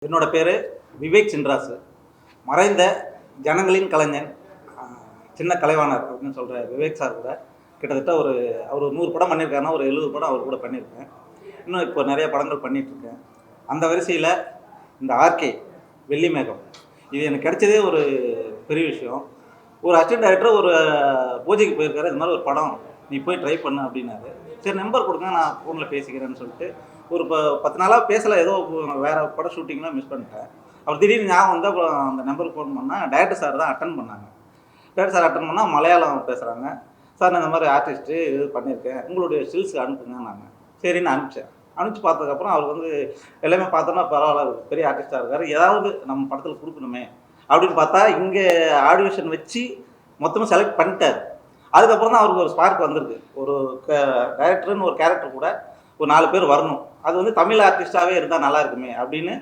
என்னோட பேர் விவேக் சின்ராசு. மறைந்த ஜனங்களின் கலைஞன், சின்ன கலைவாணர் அப்படின்னு சொல்கிற விவேக் சார் கூட கிட்டத்தட்ட அவர் 100 படம் பண்ணியிருக்காருன்னா ஒரு 70 படம் அவர் கூட பண்ணியிருக்கேன். இன்னும் இப்போ நிறைய படங்கள் பண்ணிகிட்ருக்கேன். அந்த வரிசையில் இந்த ஆர்கே வெள்ளி மேகம் இது எனக்கு கிடைச்சதே ஒரு பெரிய விஷயம். ஒரு அசிஸ்டன்ட் டைரக்டர் ஒரு பூஜைக்கு போயிருக்காரு, இந்த மாதிரி ஒரு படம் நீ போய் ட்ரை பண்ணு அப்படின்னாரு. சரி நம்பர் கொடுங்க, நான் ஃபோனில் பேசிக்கிறேன்னு சொல்லிட்டு ஒரு 10 நாளாக பேசலை. ஏதோ வேறு படம் ஷூட்டிங்லாம் மிஸ் பண்ணிட்டேன். அவர் திடீர்னு ஞாபகம் வந்து அப்புறம் அந்த நம்பருக்கு ஃபோன் பண்ணால் டைரக்டர் சார் தான் அட்டன் பண்ணாங்க. டைரக்டர் சார் அட்டன் பண்ணால் மலையாளம் பேசுகிறாங்க. சார் நான் இந்த மாதிரி ஆர்டிஸ்ட்டு இது பண்ணியிருக்கேன், உங்களுடைய ஸ்டில்ஸ் அனுப்புங்க. நாங்கள் சரின்னு அனுப்பிச்சேன். அனுப்பிச்சு பார்த்ததுக்கப்புறம் அவர் வந்து எல்லாமே பார்த்தோன்னா பரவாயில்ல, பெரிய ஆர்டிஸ்ட்டாக இருக்கார், ஏதாவது நம்ம படத்தில் கொடுக்கணுமே அப்படின்னு பார்த்தா இங்கே ஆடியோஷன் வச்சு மொத்தமாக செலக்ட் பண்ணிட்டார். அதுக்கப்புறம் தான் அவருக்கு ஒரு ஸ்பார்க் வந்திருக்கு. ஒரு டைரக்டர்னு ஒரு கேரக்டர் கூட ஒரு 4 பேர் வரணும், அது வந்து தமிழ் ஆர்டிஸ்டாகவே இருந்தால் நல்லா இருக்குமே அப்படின்னு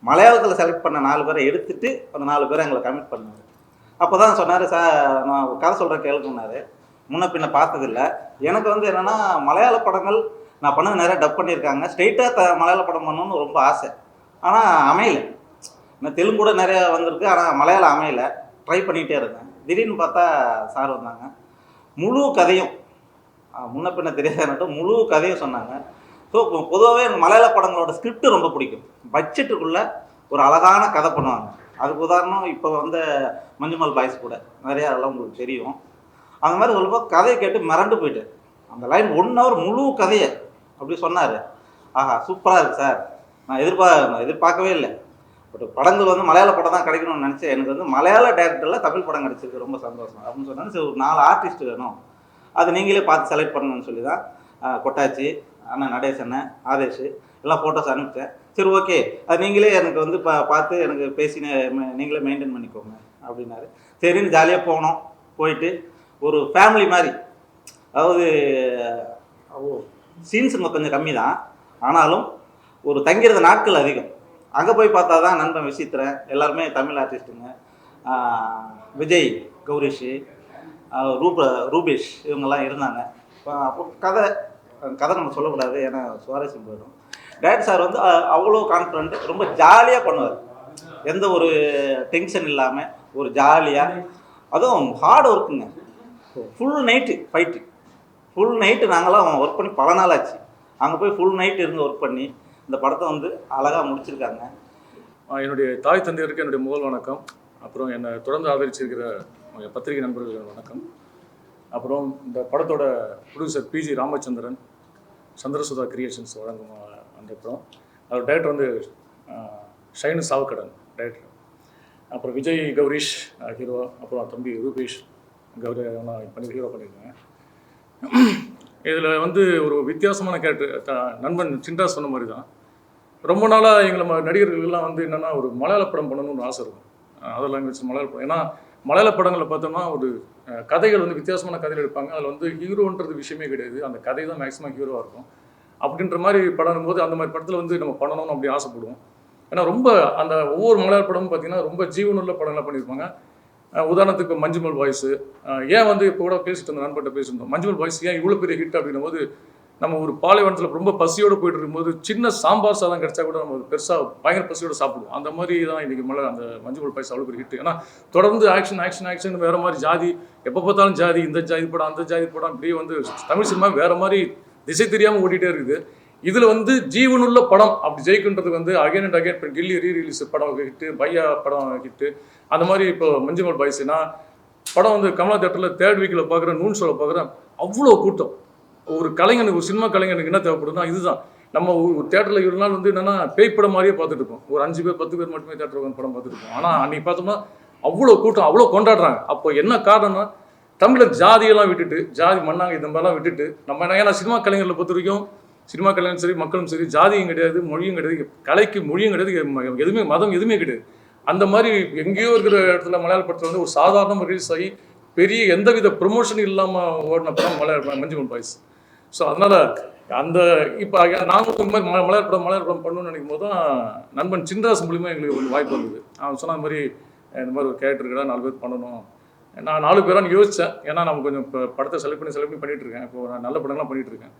மலையாளத்தில் செலக்ட் பண்ண 4 பேரை எடுத்துகிட்டு அந்த 4 பேரை எங்களை கமிட் பண்ணார். அப்போ தான் சொன்னார், சார் நான் ஒரு கதை சொல்கிறேன் கேளுக்குன்னாரு. முன்ன பின்ன பார்த்ததில்லை. எனக்கு வந்து என்னென்னா மலையாள படங்கள் நான் பண்ணது நிறையா டப் பண்ணியிருக்காங்க, ஸ்ட்ரெயிட்டாக மலையாள படம் பண்ணணும்னு ரொம்ப ஆசை. ஆனால் அமையலை. நான் தெலுங்கு கூட நிறையா வந்திருக்கு, ஆனால் மலையாளம் அமையலை. ட்ரை பண்ணிகிட்டே இருந்தேன். திடீர்னு பார்த்தா சார் வந்தாங்க. முழு கதையும் முன்ன பின்ன தெரியாத முழு கதையும் சொன்னாங்க. ஸோ பொதுவாகவே எனக்கு மலையாள படங்களோட ஸ்கிரிப்ட் ரொம்ப பிடிக்கும். பட்ஜெட்டுக்குள்ளே ஒரு அழகான கதை பண்ணுவாங்க. அதுக்கு உதாரணம் இப்போ வந்து மஞ்சுமல் பாய்ஸ் கூட நிறையா அதெல்லாம் உங்களுக்கு தெரியும். அந்த மாதிரி சொல்லும்போது கதையை கேட்டு மிரண்டு போயிட்டு அந்த லைன் 1 hour முழு கதையை அப்படி சொன்னார். ஆஹா சூப்பராக இருக்குது சார், நான் எதிர்பார்க்கவே இல்லை. பட் படங்கள் வந்து மலையாள படம் தான் கிடைக்கணும்னு நினச்சேன். எனக்கு வந்து மலையாள டேரக்டரில் தமிழ் படம் கிடச்சிருக்கு, ரொம்ப சந்தோஷம் அப்படின்னு சொன்னாங்க. சரி ஒரு 4 ஆர்டிஸ்ட் வேணும், அது நீங்களே பார்த்து செலக்ட் பண்ணணும்னு சொல்லி தான் கொட்டாச்சி அண்ணன், நடேஷ் அண்ணன், ஆதேஷ் எல்லாம் ஃபோட்டோஸ் அனுப்பிச்சேன். சரி ஓகே, அது நீங்களே எனக்கு வந்து பார்த்து எனக்கு பேசி நீங்களே மெயின்டைன் பண்ணிக்கோங்க அப்படின்னாரு. சரின்னு ஜாலியாக போனோம். போயிட்டு ஒரு ஃபேமிலி மாதிரி, அதாவது சீன்ஸுங்க கொஞ்சம் கம்மி தான், ஆனாலும் ஒரு தங்கிறது நாட்கள் அதிகம். அங்கே போய் பார்த்தா தான் நண்பன் விசித்திரன் எல்லாருமே தமிழ் ஆர்டிஸ்ட்டுங்க. விஜய், கௌரிஷ், ரூபேஷ் இவங்கெல்லாம் இருந்தாங்க. அப்போ கதை நம்ம சொல்லக்கூடாது, ஏன்னா சுவாரஸ்யம் போயிடும். டேரக்டர் சார் வந்து அவ்வளோ கான்ஃபிடென்ட், ரொம்ப ஜாலியாக பண்ணுவார். எந்த ஒரு டென்ஷன் இல்லாமல் ஒரு ஜாலியாக, அதுவும் ஹார்ட் ஒர்க்குங்க. Full night fight, full night நாங்களாம் ஒர்க் பண்ணி பல நாள் ஆச்சு. அங்கே போய் ஃபுல் நைட் இருந்து ஒர்க் பண்ணி இந்த படத்தை வந்து அழகாக முடிச்சிருக்காங்க. என்னுடைய தாய் தந்தையருக்கு என்னுடைய முதல் வணக்கம். அப்புறம் என்னை தொடர்ந்து ஆதரிச்சிருக்கிற பத்திரிகை நண்பர்களுக்கு வணக்கம். அப்புறம் இந்த படத்தோட ப்ரொடியூசர் பிஜி ராமச்சந்திரன், சந்திரசுதா கிரியேஷன்ஸ் வழங்கும் அந்த படம். அதோட டைரக்டர் வந்து ஷைனு சாவுக்கடன் டைரக்டர். அப்புறம் விஜய், கௌரிஷ் ஹீரோ, அப்புறம் தம்பி ரூபேஷ் கௌரி பண்ணி ஹீரோ பண்ணியிருக்காங்க. இதில் வந்து ஒரு வித்தியாசமான கேரக்டர். நண்பன் சின்ராஸ் சொன்ன மாதிரி தான், ரொம்ப நாளாக எங்களை நடிகர்கள்லாம் வந்து என்னென்னா ஒரு மலையாள படம் பண்ணணும்னு ஆசை இருக்கும். அதர் லாங்குவேஜ் மலையாள படம். ஏன்னா மலையாள படங்களில் பார்த்தோம்னா ஒரு கதைகள் வந்து வித்தியாசமான கதைகள் எடுப்பாங்க. அதில் வந்து ஹீரோன்றது விஷயமே கிடையாது, அந்த கதை தான் மேக்ஸிமம் ஹீரோவாக இருக்கும். அப்படின்ற மாதிரி படம் போது அந்த மாதிரி படத்தில் வந்து நம்ம பண்ணணும்னு அப்படி ஆசைப்படுவோம். ஏன்னா ரொம்ப அந்த ஒவ்வொரு மலையாள படமும் பார்த்திங்கன்னா ரொம்ப ஜீவனுள்ள படங்கள்லாம் பண்ணியிருப்பாங்க. உதாரணத்துக்கு மஞ்சுமல் பாய்ஸு, ஏன் வந்து இப்போ கூட பேசிட்டு இருந்தோம், நண்பர்கிட்ட பேசியிருந்தோம், மஞ்சுமல் பாய்ஸ் ஏன் இவ்வளோ பெரிய ஹிட் அப்படின்னும் போது, நம்ம ஒரு பாலைவனத்தில் ரொம்ப பசியோடு போயிட்டு இருக்கும்போது சின்ன சாம்பார் சாதம் கிடச்சா கூட நம்ம பெருசாக பயங்கர பசியோடு சாப்பிடுவோம். அந்த மாதிரி தான் இன்றைக்கி அந்த மஞ்சுமல் பாய்ஸ் அவ்வளோ பெரிய ஹிட். ஏன்னா தொடர்ந்து ஆக்ஷன் ஆக்ஷன் ஆக்ஷன் வேறு மாதிரி ஜாதி, எப்போ பார்த்தாலும் ஜாதி, இந்த ஜாதி படம் அந்த ஜாதி படம், இப்படியே வந்து தமிழ் சினிமா வேறு மாதிரி திசை தெரியாமல் ஓடிட்டே இருக்குது. இதில் வந்து ஜீவனுள்ள படம் அப்படி ஜெயிக்கின்றது வந்து அகைன் அண்ட் அகைன். இப்போ கில்லி ரீரிலீஸ் படம் ஹிட்டு, பையா படம் ஹிட்டு, அந்த மாதிரி இப்போ மஞ்சுமல் பாய்ஸ்னா படம் வந்து கமலா தேட்டரில் 3rd வீக்கில் பார்க்குறேன், நூன் ஷோவில் பார்க்குறேன், அவ்வளோ கூட்டம். ஒரு கலைஞனுக்கு, ஒரு சினிமா கலைஞனுக்கு என்ன தேவைப்படுதுன்னா இதுதான். நம்ம ஒரு தேட்டரில் இவ்வளோ நாள் வந்து என்னென்னா பேய் படம் மாதிரியே பார்த்துட்டு இருக்கோம். ஒரு 5 பேர் 10 பேர் மட்டுமே தேட்டரில் வந்து படம் பார்த்துட்டு இருக்கோம். ஆனால் அன்றைக்கி பார்த்தோம்னா அவ்வளோ கூட்டம், அவ்வளோ கொண்டாடுறாங்க. அப்போ என்ன காரணம்னா தமிழர் ஜாதியெல்லாம் விட்டுட்டு, ஜாதி மண்ணாங்க இந்த மாதிரிலாம் விட்டுட்டு நம்ம என்ன, ஏன்னா சினிமா கலைஞர்களை பொறுத்த வரைக்கும் சினிமா கலைஞரும் சரி, மக்களும் சரி, ஜாதியும் கிடையாது, மொழியும் கிடையாது, கலைக்கு மொழியும் கிடையாது, எதுவுமே மதம் எதுவுமே கிடையாது. அந்த மாதிரி எங்கேயோ இருக்கிற இடத்துல மலையாள படத்தில் வந்து ஒரு சாதாரண ரிலீஸ் ஆகி பெரிய எந்தவித ப்ரொமோஷன் இல்லாமல் ஓடின படம் மஞ்சுமல் பாய்ஸ். ஸோ அதனால் அந்த இப்போ நாங்களும் இந்த மாதிரி மலையாள படம் பண்ணணும்னு நினைக்கும் போது தான் நண்பன் சின்ராஸ் மூலிமா எங்களுக்கு ஒரு வாய்ப்பு வந்தது. அவன் சொன்ன மாதிரி இந்த மாதிரி ஒரு கேரக்டருக்கா 4 பேர் பண்ணணும். நான் 4 பேரான்னு யோசித்தேன். ஏன்னா நம்ம கொஞ்சம் இப்போ படத்தை செலக்ட் பண்ணி பண்ணிகிட்டு இருக்கேன். இப்போ நான் நல்ல படங்கள்லாம் பண்ணிகிட்டு இருக்கேன்.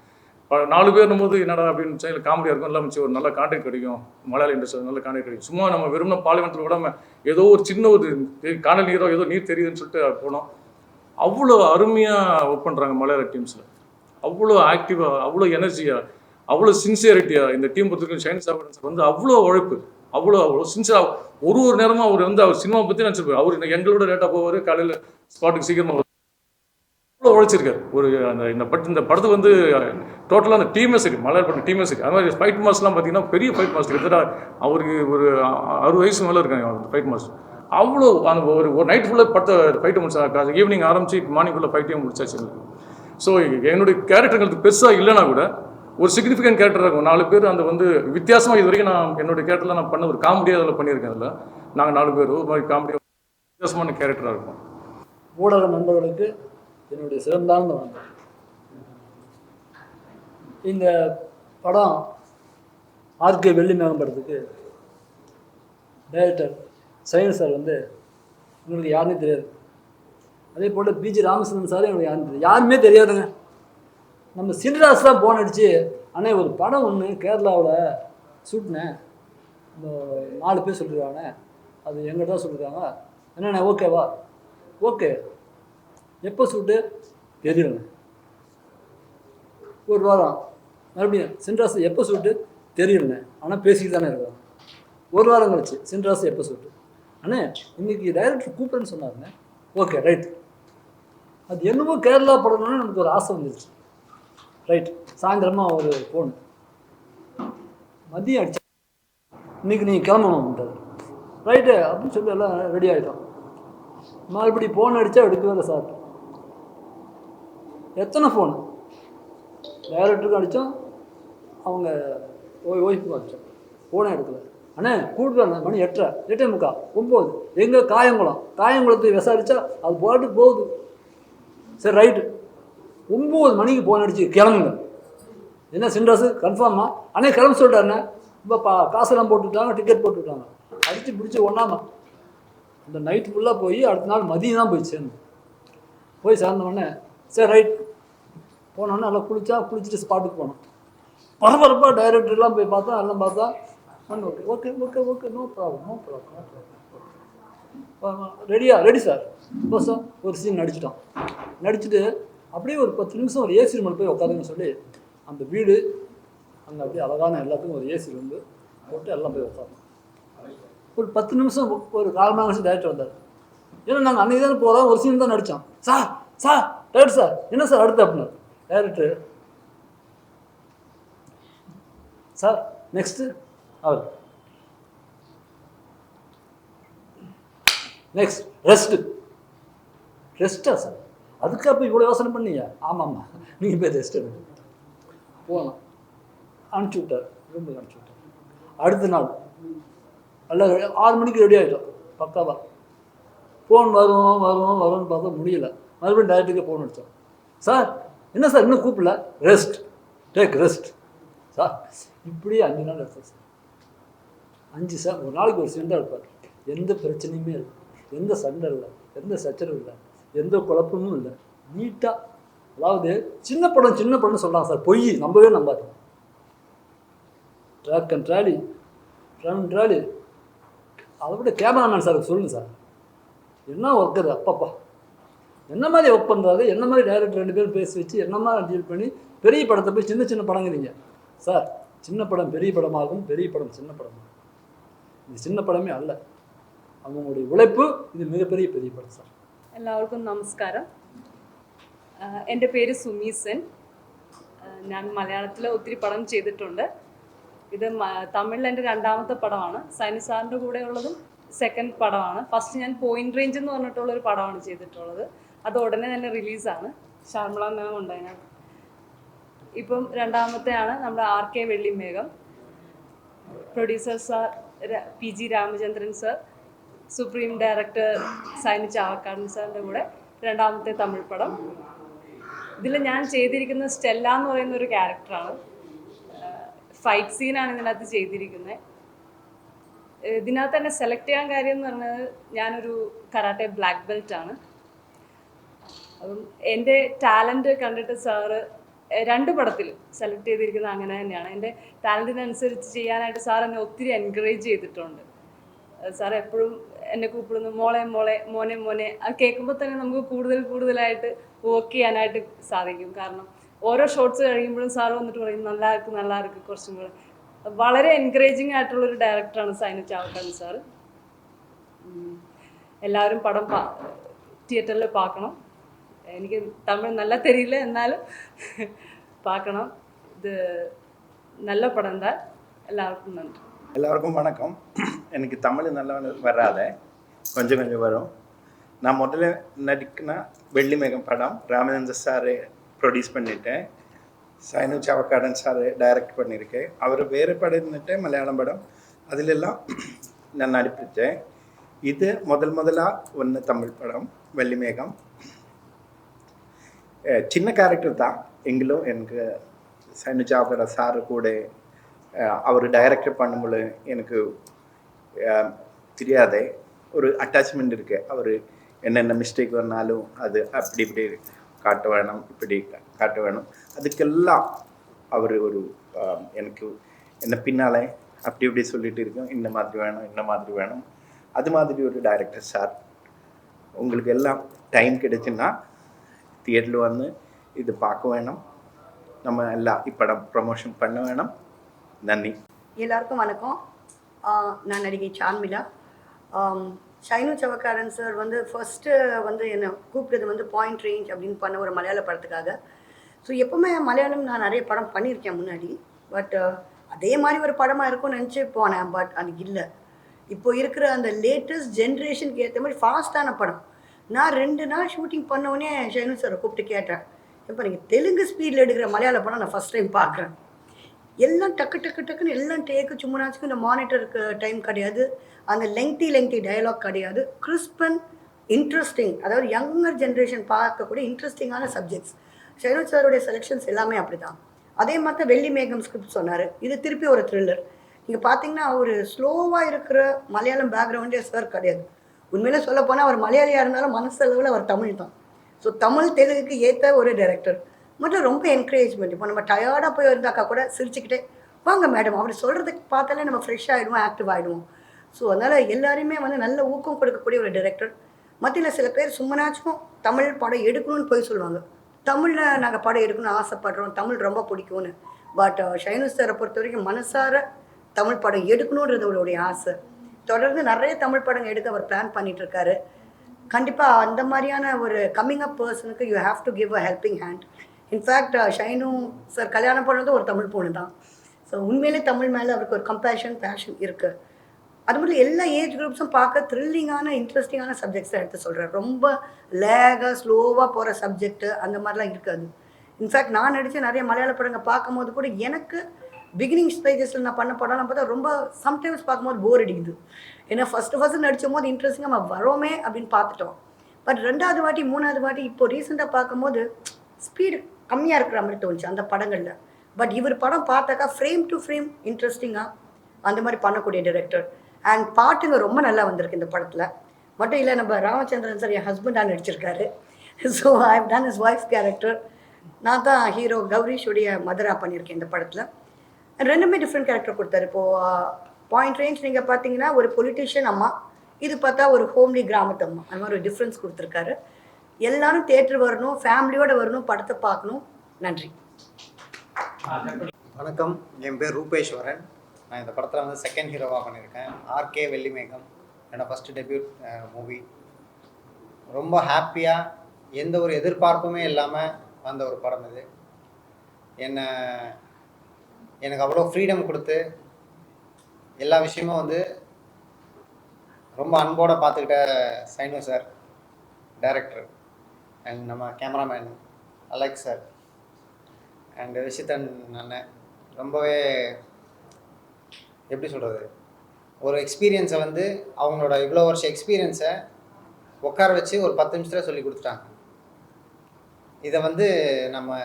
4 பேர்னும் போது என்னடா அப்படின்னு சொல்லி காமெடியாக இருக்கும், எல்லாம் ஒரு நல்ல கான்டாக்ட் கிடைக்கும், மலையாள இண்டஸ்ட்ரி நல்ல கான்டாக்ட் கிடைக்கும். சும்மா நம்ம வெறும் பாலிமரத்தில் விடாமல் ஏதோ ஒரு சின்ன ஒரு காணல் நீரோ ஏதோ நீர் தெரியுதுன்னு சொல்லிட்டு போனோம். அவ்வளோ அருமையாக ஒர்க் பண்ணுறாங்க மலையாள டீம்ஸில், அவ்வளோ ஆக்டிவாக, அவ்வளோ எனர்ஜியாக, அவ்வளோ சின்சியரிட்டியாக. இந்த டீம் பொறுத்தவரைக்கும் ஷைனி சார் வந்து அவ்வளோ உழைப்பு, அவ்வளோ சின்சியராக ஒரு நேரமாக அவர் வந்து அவர் சினிமா பற்றி நினச்சிருப்பார். அவர் எங்களோட லேட்டாக போவார், காலையில் ஸ்பாட்டுக்கு சீக்கிரமாக அவ்வளோ உழைச்சிருக்காரு. இந்த படத்துக்கு வந்து டோட்டலாக அந்த டீமே சரி, மலையாள படம் டீமே சரி. அது மாதிரி ஃபைட் மாஸ்லாம் பார்த்தீங்கன்னா பெரிய ஃபைட் மாஸ்டர், கிட்டத்தட்ட அவருக்கு ஒரு 60 வயசு மேலே இருக்காங்க அந்த ஃபைட் மாஸ்டர். அவ்வளோ அந்த ஒரு நைட் ஃபுல்லாக படத்தை ஃபைட்டை முடிச்சாங்க. ஈவினிங் ஆரம்பிச்சு மார்னிங் ஃபுல்லாக ஃபைட்டையும் முடிச்சாச்சு. ஸோ என்னுடைய கேரக்டர்களுக்கு பெருசாக இல்லைனா கூட ஒரு சிக்னிஃபிகன்ட் கேரக்டர் இருக்கும். 4 பேர் அந்த வந்து வித்தியாசமாக இது வரைக்கும் நான் என்னுடைய கேரக்டரில் நான் பண்ண ஒரு காமெடியாக அதில் பண்ணியிருக்கேன். அதில் நாங்கள் 4 பேர் ஒரு மாதிரி காமெடியாக வித்தியாசமான கேரக்டராக இருக்கும். ஊடக நண்பர்களுக்கு என்னுடைய சிறந்தார்ந்த வணக்கம். இந்த படம் ஆர்கே வெள்ளி மேகம் படத்துக்கு டைரக்டர் சைனு சார் வந்து உங்களுக்கு யாருமே தெரியாது. அதே போல் பிஜி ராமச்சந்திரன் சார் எங்களுக்கு யாரும் தெரியாது, யாருமே தெரியாதுங்க. நம்ம சின்ராஸ் தான் போன் அடிச்சு, அண்ணே ஒரு படம் ஒன்று கேரளாவில் ஷூட்னேன், இந்த 4 பேர் சொல்லியிருக்காங்க, அது எங்கிட்ட தான் சொல்லியிருக்காங்க, என்னண்ணே ஓகேவா? ஓகே, எப்போ ஷூட்டு தெரியலண்ணே. ஒரு வாரம் மறுபடியும் சின்ராஸ் எப்போ ஷூட்டு தெரியலண்ணே, ஆனால் பேசிக்கிட்டு தானே இருக்காங்க. ஒரு வாரம் கழிச்சு சின்ராஸ் எப்போ ஷூட்டு, அண்ணே இன்னைக்கு டைரக்டர் கூப்பிட்றேன்னு சொன்னாருண்ணே. Okay right. அது என்னமோ கேரளா படணும்னு நமக்கு ஒரு ஆசை வந்துருச்சு. ரைட், சாயந்தரமாக ஒரு ஃபோன், மதியம் அடிச்சா இன்னைக்கு நீங்கள் கிளம்பணும்ன்றாரு. ரைட்டு அப்படின்னு சொல்லி எல்லாம் ரெடி ஆகிட்டோம். மறுபடியும் ஃபோன் அடித்தா எடுக்கவே இல்லை சார். எத்தனை ஃபோனு டைரக்டருக்கும் அடித்தோம், அவங்க ஒய்ஃபுக்கும் அடித்தோம், ஃபோனே எடுக்கலை. அண்ணே கூப்பிட்டு வரேன், மணி 8:30, 8:45, 9, எங்கே காயங்குளத்துக்கு விசாரித்தா அது போட்டு போகுது. சரி ரைட்டு, 9 மணிக்கு ஃபோன் அடிச்சு கிளம்புங்க. என்ன சின்ராஸு கன்ஃபார்மா? அண்ணே கிளம்ப சொல்லிட்டாருண்ணே, இப்போ காசெல்லாம் போட்டுவிட்டாங்க, டிக்கெட் போட்டுவிட்டாங்க. அடித்து பிடிச்சி ஒன்றாமா அந்த நைட்டு ஃபுல்லாக போய் அடுத்த நாள் மதியம் தான் போய் சேர்ந்தோம். போய் சேர்ந்தோடனே சரி ரைட் போனோடனே நல்லா குளிச்சுட்டு ஸ்பாட்டுக்கு போனோம். பரபரப்பாக டைரக்டர்லாம் போய் பார்த்தா, எல்லாம் பார்த்தா okay okay okay okay no problem ready sir. இப்போ சார் ஒரு சீன் நடிச்சிட்டோம். நடிச்சுட்டு அப்படியே ஒரு 10 நிமிஷம் ஒரு ஏசி ரூமில் போய் உட்காந்துன்னு சொல்லி அந்த வீடு அங்கே அப்படியே அழகான எல்லாத்துக்கும் ஒரு ஏசி ரூம் போட்டு எல்லாம் போய் உட்காந்தோம். ஒரு 10 நிமிஷம் ஒரு 1/4 மணி நேரம் டைரக்டர் வந்தார். ஏன்னா நாங்கள் அன்றைக்கி தானே போகிறோம், ஒரு சீன் தான் நடித்தோம். சார் டைரக்டர் சார் என்ன சார் அடுத்து அப்படின்னார் டைரக்டர். சார் நெக்ஸ்ட்டு அவர் நெக்ஸ்ட் ரெஸ்ட்டா சார்? அதுக்கு அப்போ இவ்வளோ யோசனை பண்ணீங்க? ஆமாம்மா நீங்கள் போய் ரெஸ்ட் எடுங்க. போனோம், அனுப்பிச்சி விட்டார், ரூமுக்கு அனுப்பிச்சி விட்டார். அடுத்த நாள் எல்லாம் 6 மணிக்கு ரெடி ஆகிட்டோம் பக்காவா. ஃபோன் வரும்னு பார்த்தா முடியல. மறுபடியும் டைரக்டருக்கே ஃபோன் அடித்தோம். சார் என்ன சார் இன்னும் கூப்பிடல? Rest sir. இப்படியே 5 நாள் எடுத்தோம் சார். 5 சார் ஒரு நாளைக்கு ஒரு சீன் தான் எடுப்பார். எந்த பிரச்சனையுமே இல்லை, எந்த சண்டை இல்லை, எந்த சச்சரவும் இல்லை, எந்த குழப்பமும் இல்லை, நீட்டாக. அதாவது சின்ன படம்னு சொல்கிறாங்க சார், பொய் நம்பவே நம்பாது. ட்ராக் அண்ட் ட்ராலி அதை விட கேமராமேன் சாருக்கு சொல்லுங்கள் சார், என்ன ஒர்க் அது, அப்பப்பா என்ன மாதிரி ஒர்க் பண்ணுறாரு, என்ன மாதிரி டைரக்டர் 2 பேரும் பேசி வச்சு என்ன மாதிரி டீல் பண்ணி பெரிய படத்தை போய் சின்ன படங்கிறீங்க சார். சின்ன படம் பெரிய படமாகும், பெரிய படம் சின்ன படமாகும். இது சின்ன படமே அல்ல, அவங்களுடைய உழைப்பு ഇത് മികപ്പെரிய പടം സാർ. എല്ലാവർക്കും നമസ്കാരം. എൻ്റെ പേര് സുമീസൻ. ഞാൻ മലയാളത്തിൽ ഒത്തിരി പടം ചെയ്തിട്ടുണ്ട്. ഇത് തമിഴിൽ എൻ്റെ 2ാമത്തെ പടമാണ്. സൈനി സാറിൻ്റെ കൂടെ ഉള്ളതും സെക്കൻഡ് പടമാണ്. ഫസ്റ്റ് ഞാൻ പോയിന്റ് റേഞ്ച് എന്ന് പറഞ്ഞിട്ടുള്ളൊരു പടമാണ് ചെയ്തിട്ടുള്ളത്. അത് ഉടനെ തന്നെ റിലീസാണ്. ഷാർമിള മാം ഉണ്ടായിരുന്നു. ഇപ്പം 2ാമത്തെയാണ് നമ്മുടെ RK Vellimegham. Producer sir PG Ramachandran sir, supreme director Saini Chavakkadan സാറിൻ്റെ കൂടെ 2ാമത്തെ തമിഴ് പടം. ഇതിൽ ഞാൻ ചെയ്തിരിക്കുന്നത് സ്റ്റെല്ല എന്ന് പറയുന്ന ഒരു ക്യാരക്ടറാണ്. ഫൈറ്റ് സീനാണ് ഇതിനകത്ത് ചെയ്തിരിക്കുന്നത്. ഇതിനകത്ത് തന്നെ സെലക്ട് ചെയ്യാൻ കാര്യം എന്ന് പറഞ്ഞത് ഞാനൊരു കരാട്ടെ ബ്ലാക്ക് ബെൽറ്റാണ്. അപ്പം എൻ്റെ ടാലൻറ്റ് കണ്ടിട്ട് സാറ് രണ്ട് പടത്തിലും സെലക്ട് ചെയ്തിരിക്കുന്നത് അങ്ങനെ തന്നെയാണ്. എൻ്റെ ടാലൻറ്റിനനുസരിച്ച് ചെയ്യാനായിട്ട് സാർ എന്നെ ഒത്തിരി എൻകറേജ് ചെയ്തിട്ടുണ്ട്. സാർ എപ്പോഴും എന്നെ കൂപ്പിടുന്നു മോളെ മോളെ മോനെ മോനെ. അത് കേൾക്കുമ്പോൾ തന്നെ നമുക്ക് കൂടുതലായിട്ട് വർക്ക് ചെയ്യാനായിട്ട് സാധിക്കും. കാരണം ഓരോ ഷോട്ട്സ് കഴിയുമ്പോഴും സാർ വന്നിട്ട് പറയും നല്ല ഇருக்கு കുറച്ചും കൂടെ. വളരെ എൻകറേജിങ് ആയിട്ടുള്ളൊരു ഡയറക്ടറാണ് സൈനു ചാവക്കാടൻ സാർ. എല്ലാവരും പടം തിയേറ്ററിൽ பார்க்கணும். എനിക്ക് തമിഴ് നല്ല தெரியல എന്നാലും பார்க்கணும். இது நல்ல படம் தான். எல்லாருக்கும் நன்றி. எல்லாருக்கும் வணக்கம். எனக்கு தமிழ் நல்லா வராத, கொஞ்சம் வரும். நான் முதல்ல நடிக்கினா வெள்ளி மேகம் படம் ராமச்சந்திரன் சார் ப்ரொடியூஸ் பண்ணிட்டேன். சைனு சாவக்காடன் சார் டைரக்ட் பண்ணியிருக்கேன். அவர் வேறு படம் இருந்துட்டு மலையாளம் படம் அதிலெல்லாம் நான் நடிப்பிச்சேன். இது முதலாக ஒன்று தமிழ் படம் வெள்ளி மேகம். சின்ன கேரக்டர் தான் எங்களும். எனக்கு சைனு சாவக்காடன் சார் கூட அவர் டைரக்டர் பண்ணும்போது எனக்கு தெரியாதே ஒரு அட்டாச்மெண்ட் இருக்குது. அவர் என்னென்ன மிஸ்டேக் வந்தாலும் அது அப்படி இப்படி காட்ட வேணும், இப்படி காட்ட வேணும். அதுக்கெல்லாம் அவர் ஒரு எனக்கு என்ன பின்னால் அப்படி இப்படி சொல்லிட்டு இருக்கோம், இந்த மாதிரி வேணும். அது மாதிரி ஒரு டைரக்டர் சார். உங்களுக்கு எல்லாம் டைம் கிடைச்சுன்னா தியேட்டரில் வந்து இது பார்க்க வேணும். நம்ம எல்லாம் இப்படம் ப்ரமோஷன் பண்ண வேணும். நன்றி. எல்லாருக்கும் வணக்கம். நான் நடிகை சான்மிலா. ஷைனு சவக்காரன் சார் வந்து ஃபஸ்ட்டு வந்து என்னை கூப்பிட்டது வந்து பாயிண்ட் ரேஞ்ச் அப்படின்னு பண்ண ஒரு மலையாள படத்துக்காக. ஸோ எப்போவுமே மலையாளம் நான் நிறைய படம் பண்ணியிருக்கேன் முன்னாடி. பட் அதே மாதிரி ஒரு படமாக இருக்கும்னு நினச்சி போனேன். பட் அது இல்லை. இப்போ இருக்கிற அந்த லேட்டஸ்ட் ஜென்ரேஷனுக்கு ஏற்ற மாதிரி ஃபாஸ்ட்டான படம். நான் 2 நாள் ஷூட்டிங் பண்ணோடனே ஷைனு சாரை கூப்பிட்டு கேட்டேன், இப்போ நீங்கள் தெலுங்கு ஸ்பீடில் எடுக்கிற மலையாள படம் நான் ஃபஸ்ட் டைம் பார்க்குறேன். எல்லாம் டக்குன்னு எல்லாம் டேக்கு சும்மாச்சுக்கு இந்த மானிட்டருக்கு டைம் கிடையாது, அந்த லெங்தி டயலாக் கிடையாது. கிறிஸ்ப் அண்ட் இன்ட்ரெஸ்டிங், அதாவது யங்கர் ஜென்ரேஷன் பார்க்கக்கூடிய இன்ட்ரெஸ்டிங்கான சப்ஜெக்ட்ஸ். ஷைனு சாருடைய செலெக்ஷன்ஸ் எல்லாமே அப்படி தான். அதே மாதிரி தான் வெள்ளி மேகம் ஸ்கிரிப்ட் சொன்னார். இது திருப்பி ஒரு த்ரில்லர். நீங்கள் பார்த்தீங்கன்னா ஒரு ஸ்லோவாக இருக்கிற மலையாளம் பேக்ரவுண்டே சார் கிடையாது. உண்மையிலே சொல்ல போனால் அவர் மலையாளியாக இருந்தாலும் மனசளவில் அவர் தமிழ் தான். ஸோ தமிழ் தெலுங்குக்கு ஏற்ற ஒரு டைரக்டர். மட்டும் ரொம்ப என்கரேஜ்மெண்ட். இப்போ நம்ம டயர்டாக போய் இருந்தாக்கா கூட சிரிச்சுக்கிட்டே வாங்க மேடம், அவர் சொல்கிறதுக்கு பார்த்தாலே நம்ம ஃப்ரெஷ் ஆகிடுவோம், ஆக்டிவ் ஆகிடுவோம். ஸோ அதனால் எல்லாருமே வந்து நல்ல ஊக்கம் கொடுக்கக்கூடிய ஒரு டைரக்டர். மத்தியில் சில பேர் சும்மனாச்சும் தமிழ் படம் எடுக்கணும்னு போய் சொல்லுவாங்க. தமிழில் நாங்கள் படம் எடுக்கணும்னு ஆசைப்படுறோம், தமிழ் ரொம்ப பிடிக்கும்னு. பட் ஷைனு சாரை பொறுத்த வரைக்கும் மனசார தமிழ் படம் எடுக்கணுன்றது அவருடைய ஆசை. தொடர்ந்து நிறைய தமிழ் படங்கள் எடுக்க அவர் பிளான் பண்ணிகிட்ருக்காரு. கண்டிப்பாக அந்த மாதிரியான ஒரு கம்மிங் அப் பர்சனுக்கு you have to give a helping hand. In fact Shine sir கல்யாணம் பண்ணது ஒரு தமிழ் பொண்ணு தான். ஸோ உண்மையிலே தமிழ் மேலே அவருக்கு ஒரு பேஷன் இருக்குது. அது மட்டும் எல்லா ஏஜ் குரூப்ஸும் பார்க்க த்ரில்லிங்கான இன்ட்ரெஸ்டிங்கான சப்ஜெக்ட்ஸ் தான் எடுத்து சொல்கிறேன். ரொம்ப லேகாக ஸ்லோவாக போகிற சப்ஜெக்ட்டு அந்த மாதிரிலாம் இருக்காது. இன்ஃபேக்ட் நான் நடித்த நிறைய மலையாள படங்கள் பார்க்கும்போது கூட எனக்கு பிகினிங் ஸ்டேஜஸில் நான் பண்ண படம்லாம் பார்த்தா ரொம்ப சம்டைம்ஸ் பார்க்கும்போது போர் அடிக்குது. ஏன்னா ஃபஸ்ட்டு நடிக்கும் போது இன்ட்ரெஸ்டிங்காக நம்ம வரோமே அப்படின்னு பார்த்துட்டோம். பட் 2வது வாட்டி 3வது வாட்டி இப்போ ரீசெண்டாக பார்க்கும்போது ஸ்பீடு கம்மியாக இருக்கிற மாதிரி தோணுச்சு அந்த படங்களில். பட் இவர் படம் பார்த்தாக்கா ஃப்ரேம் டு ஃப்ரேம் இன்ட்ரெஸ்டிங்காக அந்த மாதிரி பண்ணக்கூடிய டைரக்டர். அண்ட் பாட்டுங்க ரொம்ப நல்லா வந்திருக்கு இந்த படத்தில். மட்டும் இல்லை, நம்ம ராமச்சந்திரன் சார் என் ஹஸ்பண்டாக நடிச்சிருக்காரு. So I have done his wife character. நான் தான் ஹீரோ கௌரிஷுடைய மதராக பண்ணியிருக்கேன் இந்த படத்தில். ரெண்டுமே டிஃப்ரெண்ட் கேரக்டர் கொடுத்தாரு. இப்போது பாயிண்ட் ரேஞ்ச் நீங்கள் பார்த்தீங்கன்னா ஒரு பொலிட்டிஷியன் அம்மா, இது பார்த்தா ஒரு ஹோம்லி கிராமத்து அம்மா. அந்த மாதிரி ஒரு டிஃப்ரென்ஸ் கொடுத்துருக்காரு. எல்லாரும் தியேட்டர் வரணும், ஃபேமிலியோடு வரணும், படத்தை பார்க்கணும். நன்றி. வணக்கம், என் பேர் ரூபேஸ்வரன். நான் இந்த படத்தில் வந்து செகண்ட் ஹீரோவாக பண்ணியிருக்கேன். ஆர்கே வெள்ளி மேகம் என்னோடய ஃபஸ்ட்டு டெபியூட் மூவி. ரொம்ப ஹாப்பியாக எந்த ஒரு எதிர்பார்ப்புமே இல்லாமல் வந்த ஒரு படம் இது. எனக்கு அவ்வளோ ஃப்ரீடம் கொடுத்து எல்லா விஷயமும் வந்து ரொம்ப அன்போடு பார்த்துக்கிட்ட சைனு சார் டைரக்டர், அண்ட் நம்ம கேமராமேன் அலெக்ஸ் சார் அண்ட் விஷித்தன் அண்ணன் ரொம்பவே எப்படி சொல்கிறது, ஒரு எக்ஸ்பீரியன்ஸை வந்து அவங்களோட இவ்வளோ வருஷம் எக்ஸ்பீரியன்ஸை உட்கார வச்சு ஒரு 10 நிமிஷத்தில் சொல்லி கொடுத்துட்டாங்க. இதை வந்து நம்ம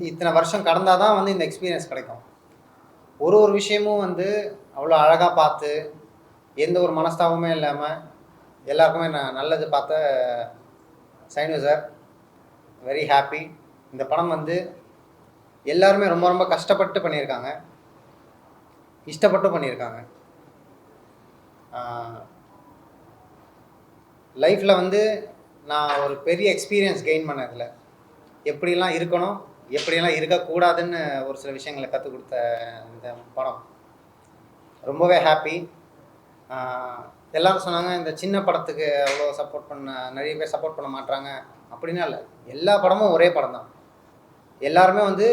இத்தனை வருஷம் கடந்தால் தான் வந்து இந்த எக்ஸ்பீரியன்ஸ் கிடைக்கும். ஒரு விஷயமும் வந்து அவ்வளோ அழகாக பார்த்து எந்த ஒரு மனஸ்தாபமே இல்லாமல் எல்லாருக்குமே நான் நல்லது பார்த்த சைனு சார். Very happy. இந்த படம் வந்து எல்லாருமே ரொம்ப ரொம்ப கஷ்டப்பட்டு பண்ணியிருக்காங்க, இஷ்டப்பட்டு பண்ணியிருக்காங்க. லைஃப்பில் வந்து நான் ஒரு பெரிய எக்ஸ்பீரியன்ஸ் கெயின் பண்ணதில்ல. எப்படிலாம் இருக்கணும், எப்படியெல்லாம் இருக்கக்கூடாதுன்னு ஒரு சில விஷயங்களை கற்றுக் கொடுத்த இந்த படம் ரொம்பவே ஹாப்பி. எல்லோரும் சொன்னாங்க இந்த சின்ன படத்துக்கு அவ்வளோ சப்போர்ட் பண்ண, நிறைய பேர் சப்போர்ட் பண்ண மாட்டாங்க அப்படின்னா இல்லை. எல்லா படமும் ஒரே படம் தான். எல்லாருமே வந்து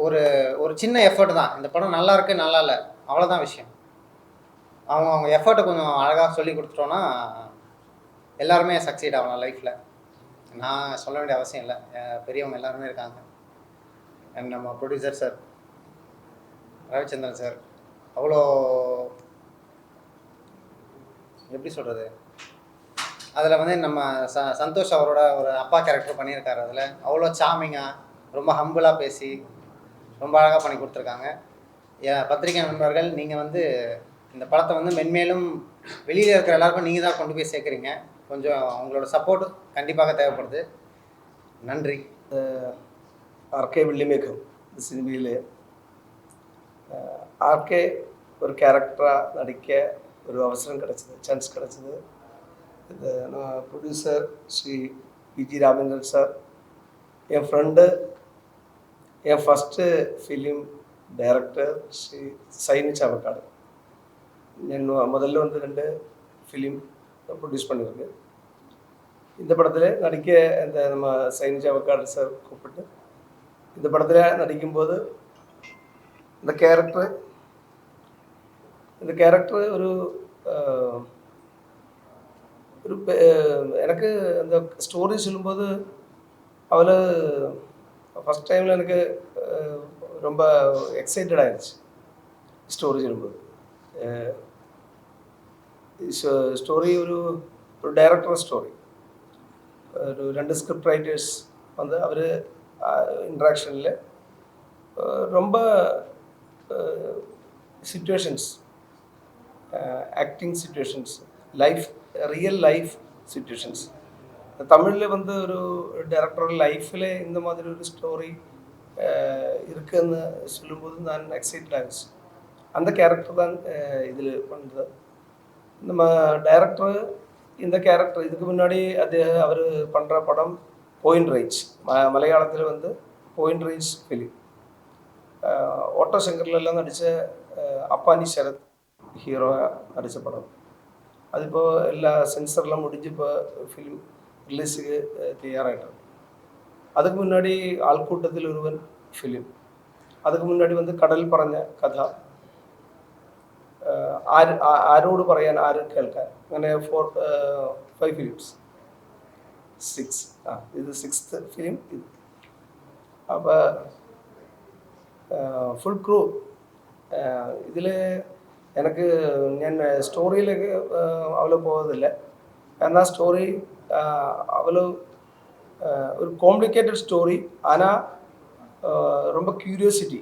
ஒரு ஒரு சின்ன எஃபர்ட் தான். இந்த படம் நல்லா இருக்குது நல்லா இல்லை அவ்வளோதான் விஷயம். அவங்க எஃபர்ட்டை கொஞ்சம் அழகாக சொல்லி கொடுத்துட்டோன்னா எல்லாருமே சக்சீட் ஆகலாம் லைஃப்பில். நான் சொல்ல வேண்டிய அவசியம் இல்லை, பெரியவங்க எல்லாருமே இருக்காங்க. அண்ட் நம்ம ப்ரொடியூசர் சார் ரவிச்சந்திரன் சார் அவ்வளோ எப்படி சொல்கிறது, அதில் வந்து நம்ம சந்தோஷ் அவரோட ஒரு அப்பா கேரக்டர் பண்ணியிருக்காரு. அதில் அவ்வளோ சாமிங்காக ரொம்ப ஹம்பிளாக பேசி ரொம்ப அழகாக பண்ணி கொடுத்துருக்காங்க. பத்திரிகை நண்பர்கள், நீங்கள் வந்து இந்த படத்தை வந்து மென்மேலும் வெளியில் இருக்கிற எல்லாருக்கும் நீங்கள் தான் கொண்டு போய் சேர்க்குறீங்க. கொஞ்சம் உங்களோட சப்போர்ட் கண்டிப்பாக தேவைப்படுது. நன்றி. ആർ.കെ. വെള്ളിമേഘം സിനിമയിൽ ആർ.കെ. ഒരു ക്യാരക്ടറാ നടിക്ക ഒരു അവസരം കിടച്ചത്, சான்ஸ் கிடச்சிது. இது producer Sri PG. Ramendran sir, என் ஃப்ரெண்டு, என் first film director Sri Sainu Chavakkad. நான் முதல்ல வந்து 2 ஃபிலிம் ப்ரொடியூஸ் பண்ணியிருக்கு. இந்த படத்தில் நடிக்க இந்த நம்ம சைனு சாவக்காடு சார் கூப்பிட்டு இந்த படத்தில் நடிக்கும்போது இந்த கேரக்டர் ஒரு எனக்கு அந்த ஸ்டோரி சொல்லும்போது அவள் ஃபஸ்ட் டைமில் எனக்கு ரொம்ப எக்ஸைட்டட் ஆயிடுச்சு. ஸ்டோரி சொல்லும்போது ஸ்டோரி ஒரு டைரக்டர் ஸ்டோரி, ഒരു 2 ஸ்கிரிப்ட் ரைட்டர்ஸ் வந்து அவர் இன்ட்ராக்ஷனில் ரொம்ப situations, acting situations, real life situations. தமிழில் வந்து ஒரு டைரக்டர் லைஃப்பில் இந்த மாதிரி ஒரு ஸ்டோரி இருக்குன்னு சொல்லும்போது நான் எக்ஸைட்டட் ஆகிடுச்சு. அந்த கேரக்டர் தான் இதில் பண்ணுறது. நம்ம டைரக்டர் இந்த கேரக்டர் இதுக்கு முன்னாடி அவர் பண்ணுற படம் போயின் ரைட்ஸ், மலையாளத்தில் வந்து போயின் ரைட்ஸ் ஃபிலிம். ஓட்டோ சங்கர்லாம் நடித்த அப்பானி சரத் ஹீரோ நடித்த படம். அது இப்போது எல்லா சென்சர்லாம் முடிஞ்சு இப்போ ஃபிலிம் ரிலீஸுக்கு தயாராகிட்டாங்க. அதுக்கு முன்னாடி ஆள்கூட்டத்தில் ஒருவன் ஃபிலிம், அதுக்கு முன்னாடி வந்து கடல் പറഞ്ഞ കഥ, ആരോട് പറയാൻ ആരും കേൾക്കാൻ, അങ്ങനെ 5 ഫിലിംസ്, 6 ഇത് 6th ഫിലിം ഇത്. അപ്പോൾ ഫുൾ ക്രൂ ഇതിൽ എനിക്ക് ഞാൻ സ്റ്റോറിയിലേക്ക് അവള് പോകുന്നില്ല. എന്നാൽ സ്റ്റോറി அவள் ஒரு காம்ப்ளிகேட்டட் ஸ்டோரி. ஆனால் ரொம்ப க்யூரியாசிட்டி.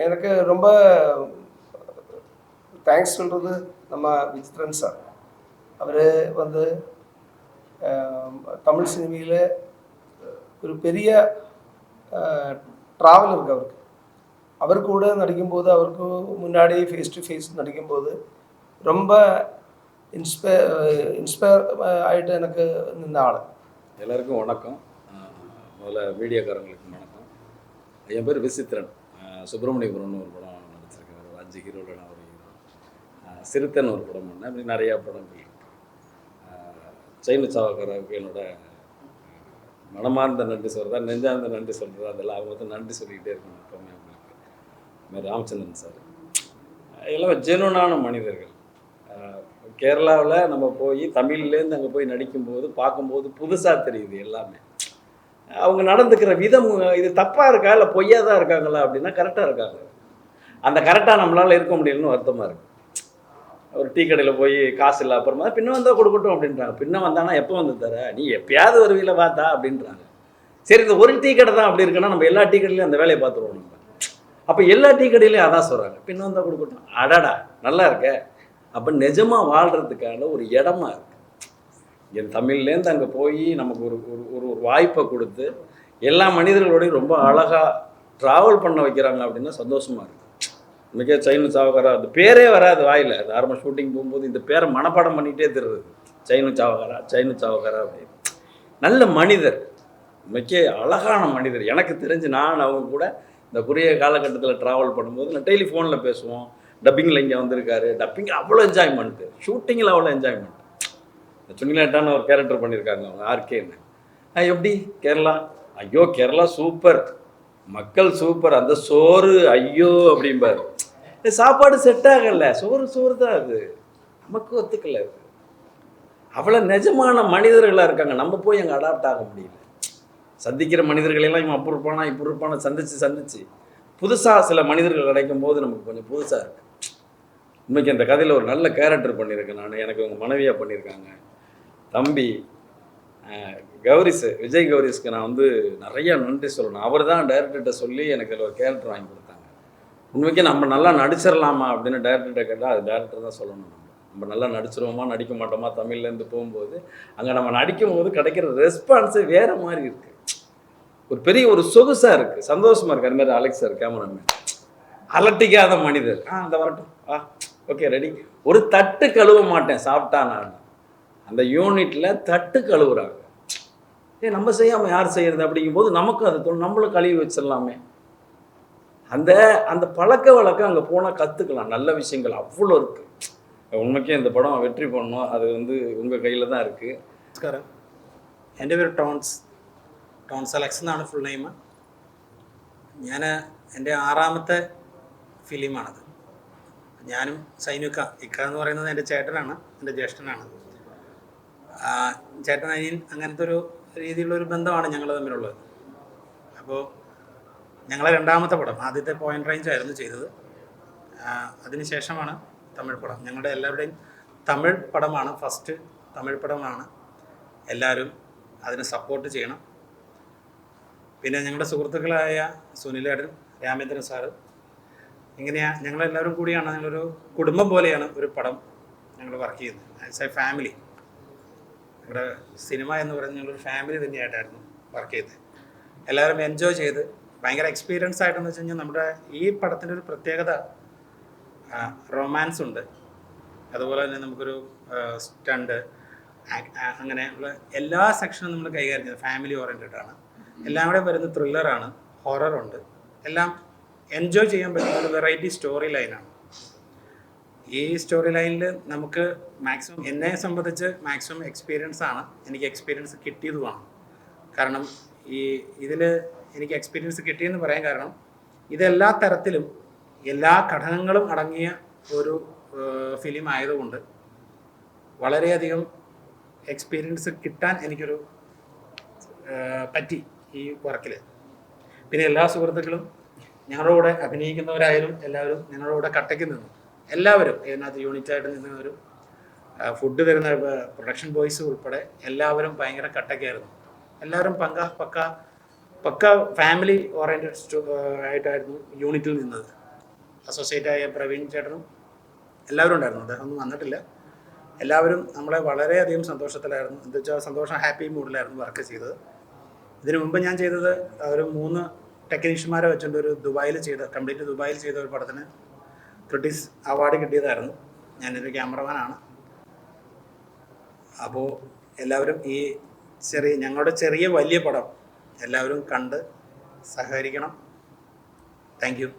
எனக்கு ரொம்ப தேங்க்ஸ் சொல்கிறது நம்ம விசித்ரன் சார். அவர் வந்து தமிழ் சினிமையில் ஒரு பெரிய ட்ராவல் இருக்குது அவருக்கு. அவர் கூட நடிக்கும்போது, அவருக்கு முன்னாடி ஃபேஸ் டு ஃபேஸ் நடிக்கும்போது ரொம்ப இன்ஸ்பயர் ஆகிட்டு எனக்கு நின்ன ஆள். எல்லாருக்கும் வணக்கம். முதல்ல மீடியாக்காரங்களுக்கு வணக்கம். என் பேர் விசித்ரன். சுப்பிரமணியபுரம்னு ஒரு படம் நடிச்சிருக்கேன், ஒரு 5 ஹீரோட நான் ஒரு ஹீரோ. சிறுத்தன் ஒரு படம் பண்ணேன். அப்படி நிறையா படங்கள். சைனு சாவக்காரருக்கு என்னோட மனமார்ந்த நன்றி சொல்கிறதா, நெஞ்சார்ந்த நன்றி சொல்கிறதா, அதெல்லாம் அவங்க வந்து நன்றி சொல்லிக்கிட்டே இருக்கணும் எப்போவுமே அவங்களுக்கு. இதுமாதிரி ராமச்சந்திரன் சார் எல்லாம் ஜெனுவனான மனிதர்கள். கேரளாவில் நம்ம போய் தமிழ்லேருந்து அங்கே போய் நடிக்கும்போது பார்க்கும்போது புதுசாக தெரியுது எல்லாமே. அவங்க நடந்துக்கிற விதம் இது தப்பாக இருக்கா இல்லை பொய்யா தான் இருக்காங்களா அப்படின்னா கரெக்டாக இருக்காங்க. அந்த கரெக்டாக நம்மளால் இருக்க முடியலன்னு வருத்தமாக இருக்குது. ஒரு டீ கடையில் போய் காசு இல்லை, அப்புறமா பின்ன வந்தால் கொடுக்கட்டும் அப்படின்றாங்க. பின்ன வந்தானா எப்போ வந்து தர, நீ எப்பயாவது ஒரு வீட்டில் பார்த்தா அப்படின்றாங்க. சரி, இந்த ஒரு டீ கடை தான் அப்படி இருக்குன்னா நம்ம எல்லா டீ கடையிலையும் அந்த வேலையை பார்த்துருவோம் நம்ம. அப்போ எல்லா டீ கடையிலையும் அதான் சொல்கிறாங்க, பின்ன வந்தால் கொடுக்கட்டும். அடாடா நல்லா இருக்க. அப்போ நிஜமாக வாழ்கிறதுக்கான ஒரு இடமா இருக்குது. இங்கே தமிழ்லேருந்து அங்கே போய் நமக்கு ஒரு ஒரு ஒரு ஒரு வாய்ப்பை கொடுத்து எல்லா மனிதர்களோடையும் ரொம்ப அழகாக ட்ராவல் பண்ண வைக்கிறாங்க அப்படின்னா சந்தோஷமாக இருக்குது. மிக சைனு சாவகாரா அந்த பேரே வராது வாயில். அது ஆரம்ப ஷூட்டிங் போகும்போது இந்த பேரை மனப்பாடம் பண்ணிகிட்டே தருது, சைனு சாவகாரா அப்படின்னு. நல்ல மனிதர், மிக அழகான மனிதர். எனக்கு தெரிஞ்சு நான் அவங்க கூட இந்த குறுகிய காலகட்டத்தில் ட்ராவல் பண்ணும்போது நான் டெலிஃபோனில் பேசுவோம். டப்பிங்கில் இங்கே வந்திருக்காரு, டப்பிங்கில் அவ்வளோ என்ஜாய்மெண்ட்டு, ஷூட்டிங்கில் அவ்வளோ என்ஜாய்மெண்ட். சுனிலேட்டான ஒரு கேரக்டர் பண்ணியிருக்காங்க அவங்க, ஆர்கேன்னு. எப்படி கேரளா? ஐயோ கேரளா சூப்பர், மக்கள் சூப்பர், அந்த சோறு ஐயோ அப்படிம்பார். சாப்பாடு செட் ஆகலை, சோறு தான் அது, நமக்கு ஒத்துக்கலை. அது அவ்வளோ நிஜமான மனிதர்களாக இருக்காங்க. நம்ம போய் அங்கே அடாப்ட் ஆக முடியல. சந்திக்கிற மனிதர்களெல்லாம் இவன் அப்படி இருப்பானா இப்படி இருப்பானா சந்திச்சு புதுசாக சில மனிதர்கள் கிடைக்கும் போது நமக்கு கொஞ்சம் புதுசாக இருக்குது. இன்றைக்கி அந்த கதையில் ஒரு நல்ல கேரக்டர் பண்ணியிருக்கேன் நான். எனக்கு அவங்க மனைவியாக பண்ணியிருக்காங்க. தம்பி கௌரிஸ், விஜய் கௌரிஸ்க்கு நான் வந்து நிறைய நன்றி சொல்லணும். அவர் தான் டைரக்டர்கிட்ட சொல்லி எனக்கு அதில் ஒரு கேரக்டர் வாங்கி கொடுத்தாங்க. உண்மைக்கு நம்ம நல்லா நடிச்சிடலாமா அப்படின்னு டைரக்டர்கிட்ட கேட்டால் அது டைரக்டர் தான் சொல்லணும். நம்ம நல்லா நடிச்சிருவோமா நடிக்க மாட்டோமா தமிழ்லேருந்து போகும்போது அங்கே நம்ம நடிக்கும் போது கிடைக்கிற ரெஸ்பான்ஸு வேறு மாதிரி இருக்குது. ஒரு பெரிய ஒரு சொகுசாக இருக்குது, சந்தோஷமாக இருக்குது. அது மாதிரி அலெக்ஸ் சார் கேமராமேன், அலட்டிக்காத மனிதர். அந்த வரட்டும், ஓகே ரெடி. ஒரு தட்டு கழுவ மாட்டேன் சாப்பிட்டா. நான் அந்த யூனிட்டில் தட்டு கழுவுறாங்க. நம்ம செய்யாமல் யார் செய்கிறது அப்படிங்கும்போது நமக்கும் அது தோணும், நம்மளும் கழுவி வச்சிடலாமே. அந்த அந்த பழக்க வழக்கம் அங்கே போனால் கற்றுக்கலாம், நல்ல விஷயங்கள் அவ்வளோ இருக்குது. ഉണ്മയ്ക്ക് இந்த படம் வெற்றி பண்ணணும், அது வந்து உங்கள் கையில் தான் இருக்குது. നമസ്കാരം, എൻ്റെ പേര് ടോൺസ് അലക്സ് എന്നാണ് ഫുൾ നെയിം. ഞാൻ എൻ്റെ 6ാമത്തെ ഫിലിമാണത്. ഞാനും സൈനുക്ക, ഇക്ക എന്ന് പറയുന്നത് എൻ്റെ ചേട്ടനാണ്, എൻ്റെ ജ്യേഷ്ഠനാണ്. ചേട്ടൻ അനിയൻ അങ്ങനത്തെ ഒരു രീതിയിലുള്ളൊരു ബന്ധമാണ് ഞങ്ങൾ തമ്മിലുള്ളത്. അപ്പോൾ ഞങ്ങളെ 2ാമത്തെ പടം, ആദ്യത്തെ പോയിൻ്റ് റേഞ്ച് ആയിരുന്നു ചെയ്തത്. അതിനുശേഷമാണ് തമിഴ് പടം. ഞങ്ങളുടെ എല്ലാവരുടെയും തമിഴ് പടമാണ്, ഫസ്റ്റ് തമിഴ് പടമാണ്. എല്ലാവരും അതിനെ സപ്പോർട്ട് ചെയ്യണം. പിന്നെ ഞങ്ങളുടെ സുഹൃത്തുക്കളായ സുനിലേട്ടൻ, രാമേന്ദ്രൻ സാറ്, ഇങ്ങനെയാണ് ഞങ്ങളെല്ലാവരും കൂടിയാണ്, ഞങ്ങളൊരു കുടുംബം പോലെയാണ് ഒരു പടം ഞങ്ങൾ വർക്ക് ചെയ്യുന്നത്. ആസ് എ ഫാമിലി, ഞങ്ങളുടെ സിനിമ എന്ന് പറയുന്നത് ഞങ്ങളൊരു ഫാമിലി തന്നെയായിട്ടായിരുന്നു വർക്ക് ചെയ്തത്. എല്ലാവരും എൻജോയ് ചെയ്ത് ഭയങ്കര എക്സ്പീരിയൻസ് ആയിട്ടെന്ന് വെച്ച് കഴിഞ്ഞാൽ നമ്മുടെ ഈ പടത്തിൻ്റെ ഒരു പ്രത്യേകത റൊമാൻസ് ഉണ്ട്, അതുപോലെ തന്നെ നമുക്കൊരു സ്റ്റണ്ട്, അങ്ങനെയുള്ള എല്ലാ സെക്ഷനും നമ്മൾ കൈകാര്യം ചെയ്യുന്നത് ഫാമിലി ഓറിയൻറ്റഡ് ആണ്. എല്ലാം കൂടെ വരുന്ന ത്രില്ലറാണ്, ഹൊററുണ്ട്, എല്ലാം എൻജോയ് ചെയ്യാൻ പറ്റുന്ന ഒരു വെറൈറ്റി സ്റ്റോറി ലൈനാണ്. ഈ സ്റ്റോറി ലൈനിൽ നമുക്ക് മാക്സിമം, എന്നെ സംബന്ധിച്ച് മാക്സിമം എക്സ്പീരിയൻസ് ആണ്, എനിക്ക് എക്സ്പീരിയൻസ് കിട്ടിയതുമാണ്. കാരണം ഇതിൽ എനിക്ക് എക്സ്പീരിയൻസ് കിട്ടിയെന്ന് പറയാൻ കാരണം ഇതെല്ലാ തരത്തിലും എല്ലാ ഘടകങ്ങളും അടങ്ങിയ ഒരു ഫിലിം ആയതുകൊണ്ട് വളരെയധികം എക്സ്പീരിയൻസ് കിട്ടാൻ എനിക്കൊരു പറ്റി ഈ വർക്കിൽ. പിന്നെ എല്ലാ സുഹൃത്തുക്കളും ഞങ്ങളുടെ കൂടെ അഭിനയിക്കുന്നവരായാലും എല്ലാവരും ഞങ്ങളുടെ കൂടെ കട്ടയ്ക്ക് നിന്നു. എല്ലാവരും ഇതിനകത്ത് യൂണിറ്റായിട്ട് നിന്നവരും ഫുഡ് തരുന്ന പ്രൊഡക്ഷൻ ബോയ്സ് ഉൾപ്പെടെ എല്ലാവരും ഭയങ്കര കട്ടയ്ക്കായിരുന്നു. എല്ലാവരും പക്ക ഫാമിലി ഓറിയൻറ്റഡ് ആയിട്ടായിരുന്നു യൂണിറ്റിൽ നിന്നത്. അസോസിയേറ്റായ പ്രവീൺ ചേട്ടനും എല്ലാവരും ഉണ്ടായിരുന്നു, അദ്ദേഹം ഒന്നും വന്നിട്ടില്ല. എല്ലാവരും നമ്മളെ വളരെയധികം സന്തോഷത്തിലായിരുന്നു, എന്താ വെച്ചാൽ സന്തോഷം, ഹാപ്പി മൂഡിലായിരുന്നു വർക്ക് ചെയ്തത്. ഇതിനു മുമ്പ് ഞാൻ ചെയ്തത് ഒരു 3 ടെക്നീഷ്യന്മാരെ വെച്ചുകൊണ്ട് ഒരു കംപ്ലീറ്റ് ദുബായിൽ ചെയ്ത ഒരു പടത്തിന് ക്രിട്ടിക്സ് അവാർഡ് കിട്ടിയതായിരുന്നു. ഞാനൊരു ക്യാമറമാനാണ്. അപ്പോൾ എല്ലാവരും ഈ ഞങ്ങളുടെ ചെറിയ വലിയ പടം எல்லாரும் கண்டு சககரிக்கணும். தேங்க்யூ.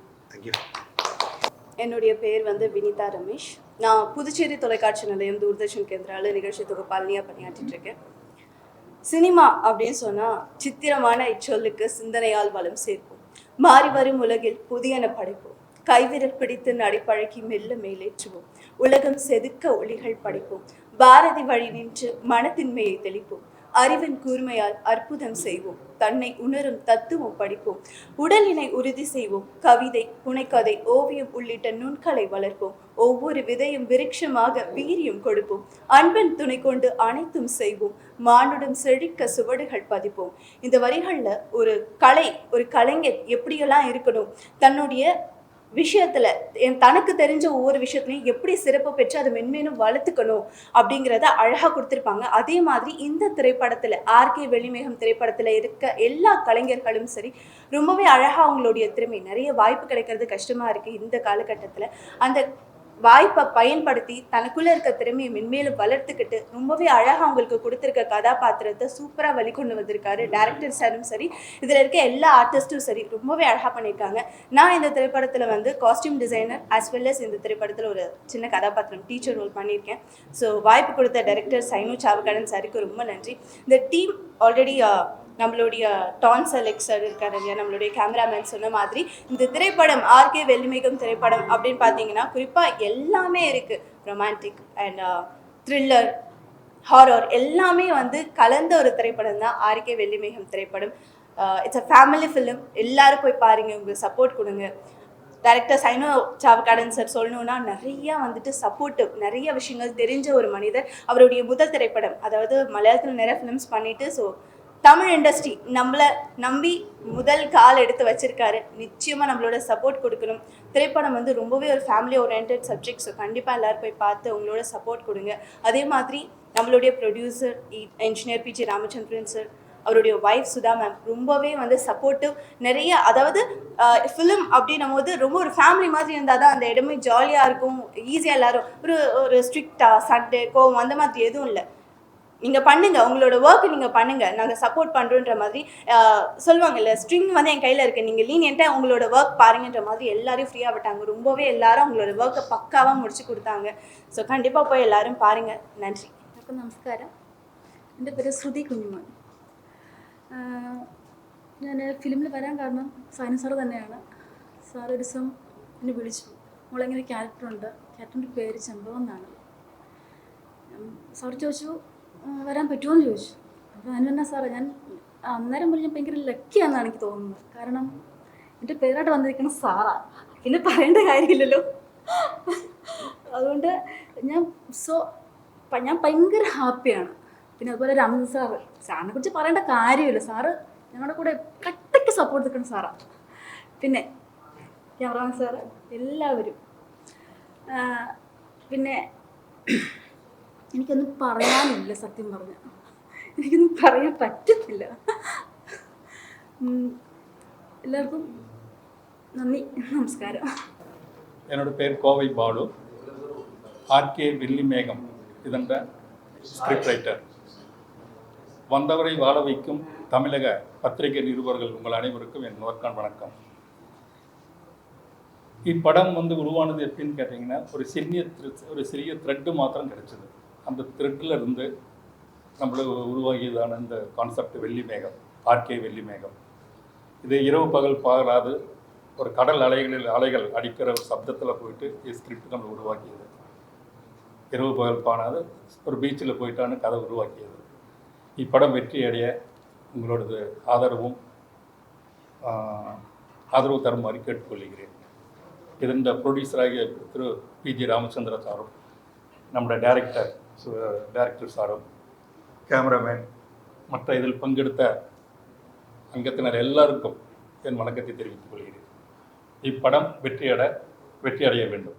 என்னுடைய பேர் வந்து வினிதா ரமேஷ். நான் புதுச்சேரி தொலைக்காட்சி நிலையம் தூர்தர்ஷன் கேந்திராவில் நிகழ்ச்சி தொகுப்பாளினியாக பணியாற்றிட்டு இருக்கேன். சினிமா அப்படின்னு சொன்னால் சித்திரமான இச்சொல்லுக்கு சிந்தனையால் வளம் சேர்ப்போம். மாறி வரும் உலகில் புதியன படைப்போம். கைவிரல் பிடித்து நடைப்பழக்கி மெல்ல மேலேற்றுவோம். உலகம் செதுக்க ஒளிகள் படைப்போம். பாரதி வழி நின்று மனத்தின்மையை தெளிப்போம். அறிவின் கூர்மையால் அற்புதம் செய்வோம். தன்னை உணரும் தத்துவம் படிப்போம். உடலினை உறுதி செய்வோம். கவிதை, புனைக்கதை, ஓவியம் உள்ளிட்ட நுண்கலை வளர்ப்போம். ஒவ்வொரு விதையும் விருட்சமாக வீரியம் கொடுப்போம். அன்பின் துணை கொண்டு அனைத்தும் செய்வோம். மானுடம் செழிக்க சுவடுகள் பதிப்போம். இந்த வரிகளில் ஒரு கலைஞர் எப்படியெல்லாம் இருக்கணும், தன்னுடைய விஷயத்துல தனக்கு தெரிஞ்ச ஒவ்வொரு விஷயத்துலையும் எப்படி சிறப்பு பெற்று அதை மென்மேலும் வளர்த்துக்கணும் அப்படிங்கிறத அழகா கொடுத்துருப்பாங்க. அதே மாதிரி இந்த திரைப்படத்துல ஆர்கே வெள்ளிமேகம் திரைப்படத்துல இருக்க எல்லா கலைஞர்களும் சரி ரொம்பவே அழகா அவங்களுடைய திறமை, நிறைய வாய்ப்பு கிடைக்கிறது கஷ்டமா இருக்கு இந்த காலகட்டத்துல. அந்த வாய்ப்பை பயன்படுத்தி தனக்குள்ள இருக்க திறமையை மென்மேலும் வளர்த்துக்கிட்டு ரொம்பவே அழகாக அவங்களுக்கு கொடுத்துருக்க கதாபாத்திரத்தை சூப்பராக வெளிக்கொண்டு வந்திருக்காரு டைரக்டர் சாரும் சரி, இதில் இருக்க எல்லா ஆர்டிஸ்ட்டும் சரி ரொம்பவே அழகாக பண்ணியிருக்காங்க. நான் இந்த திரைப்படத்தில் வந்து costume designer as well as இந்த திரைப்படத்தில் ஒரு சின்ன கதாபாத்திரம் டீச்சர் ரோல் பண்ணியிருக்கேன். ஸோ வாய்ப்பு கொடுத்த டைரக்டர் சைனு சாவக்காடன் சாருக்கு ரொம்ப நன்றி. இந்த டீம் ஆல்ரெடி நம்மளுடைய டான் செலக்ட் சார் இருக்கார் இல்லையா, நம்மளுடைய கேமராமேன் சொன்ன மாதிரி இந்த திரைப்படம் ஆர்கே வெள்ளிமேகம் திரைப்படம் அப்படின்னு பார்த்தீங்கன்னா குறிப்பாக எல்லாமே இருக்குது. ரொமான்டிக் அண்ட் த்ரில்லர், ஹாரர் எல்லாமே வந்து கலந்த ஒரு திரைப்படம் தான் ஆர்கே வெள்ளிமேகம் திரைப்படம். It's a family film. எல்லாரும் போய் பாருங்கள், உங்களுக்கு சப்போர்ட் கொடுங்க. டைரக்டர் சைனு சாவக்காடன் சார் சொல்லணுன்னா நிறையா வந்துட்டு சப்போர்ட்டிவ், நிறைய விஷயங்கள் தெரிஞ்ச ஒரு மனிதர். அவருடைய முதல் திரைப்படம், அதாவது மலையாளத்தில் நிறைய ஃபிலிம்ஸ் பண்ணிவிட்டு ஸோ தமிழ் இண்டஸ்ட்ரி நம்மளை நம்பி முதல் கால் எடுத்து வச்சிருக்காரு. நிச்சயமாக நம்மளோட சப்போர்ட் கொடுக்கணும். திரைப்படம் வந்து ரொம்பவே ஒரு ஃபேமிலி ஓரியன்ட் சப்ஜெக்ட். ஸோ கண்டிப்பாக எல்லோரும் போய் பார்த்து உங்களோட சப்போர்ட் கொடுங்க. அதே மாதிரி நம்மளுடைய producer engineer P G Ramachandran sir, அவருடைய ஒய்ஃப் சுதா மேம் ரொம்பவே வந்து சப்போர்ட்டிவ். நிறைய அதாவது ஃபிலிம் அப்படின்னும் போது ரொம்ப ஒரு ஃபேமிலி மாதிரி இருந்தால் தான் அந்த இடமே ஜாலியாக இருக்கும், ஈஸியாக எல்லோரும் ஒரு ஸ்ட்ரிக்டாக சண்டே கோவம் அந்த மாதிரி எதுவும் இல்லை. நீங்கள் பண்ணுங்கள், உங்களோட ஒர்க்கு நீங்கள் பண்ணுங்கள், நாங்கள் சப்போர்ட் பண்ணுறோன்ற மாதிரி சொல்லுவாங்கல்ல, ஸ்ட்ரிங் வந்து என் கையில் இருக்குது, நீங்கள் லீனியண்ட்டாக உங்களோட ஒர்க் பாருங்கன்ற மாதிரி எல்லாரையும் ஃப்ரீயாக விட்டாங்க. ரொம்பவே எல்லாரும் அவங்களோட ஒர்க்கை பக்காவாக முடிச்சு கொடுத்தாங்க. ஸோ கண்டிப்பாக போய் எல்லாரும் பாருங்கள். நன்றி. നമസ്കാരം. എൻ്റെ പേര് ശ്രുതി കുഞ്ഞുമോൻ. ഞാൻ ഫിലിമിൽ വരാൻ കാരണം സൈനു സാറ് തന്നെയാണ്. സാർ ഒരു ദിവസം എന്നെ വിളിച്ചു, മോളിങ്ങനെ ക്യാരക്ടറുണ്ട്, ക്യാരക്ടറിൻ്റെ പേര് ചെമ്പകം എന്നാണ്. സാർ ചോദിച്ചു വരാൻ പറ്റുമോ എന്ന് ചോദിച്ചു. അപ്പോൾ അതിന് തന്നെ സാറേ ഞാൻ അന്നേരം പറഞ്ഞ ഭയങ്കര ലക്കിയാണെന്നാണ് എനിക്ക് തോന്നുന്നത്. കാരണം എൻ്റെ പേരായിട്ട് വന്നിരിക്കുന്ന സാറാ, പിന്നെ പറയേണ്ട കാര്യമില്ലല്ലോ. അതുകൊണ്ട് ഞാൻ ഭയങ്കര ഹാപ്പിയാണ്. പിന്നെ അതുപോലെ രാമൻ സാറിനെ കുറിച്ച് പറയേണ്ട കാര്യമില്ല. സാറ് ഞങ്ങളുടെ കൂടെ കട്ടയ്ക്ക് സപ്പോർട്ട് നിൽക്കുന്ന സാറാണ്. പിന്നെ ക്യാമറാമാൻ സാറ്, എല്ലാവരും. പിന്നെ എനിക്കൊന്നും പറയാനില്ല, സത്യം പറഞ്ഞാൽ എനിക്കൊന്നും പറയാൻ പറ്റത്തില്ല. எல்லாருக்கும் நன்றி, நமஸ்காரம். என்னோட பேர் கோவை பாலு. ஆர்கே வெள்ளிமேகம் இதன்ற ஸ்கிரிப்ட் ரைட்டர். வந்தவரை வாழ வைக்கும் தமிழக பத்திரிகை நிருபர்கள் உங்கள் அனைவருக்கும் என் முதற்கான் வணக்கம். இப்படம் வந்து உருவானது எப்படின்னு கேட்டிங்கன்னா, ஒரு சிறிய த்ரெட்டு மாத்திரம் கிடைச்சிது. அந்த த்ரெட்டில் இருந்து நம்மளுக்கு உருவாகியதான இந்த கான்செப்ட் வெள்ளிமேகம், ஆர்கே வெள்ளிமேகம். இது இரவு பகல் பாராது ஒரு கடல் அலைகள் அடிக்கிற ஒரு சப்தத்தில் போயிட்டு ஸ்கிரிப்ட் நம்ம உருவாக்கியது. இரவு பகல் பாராது ஒரு பீச்சில் போயிட்டான்னு கதை உருவாக்கியது. இப்படம் வெற்றி அடைய உங்களோடது ஆதரவு தருமாறு கேட்டுக்கொள்கிறேன். இதன் ப்ரொடியூசராகிய திரு பிஜி ராமச்சந்திர சாரும், நம்முடைய டைரக்டர் சாரும், கேமராமேன், மற்ற இதில் பங்கெடுத்த அங்கத்தினர் எல்லாருக்கும் என் வணக்கத்தை தெரிவித்துக் கொள்கிறேன். இப்படம் வெற்றி அடைய வேண்டும்.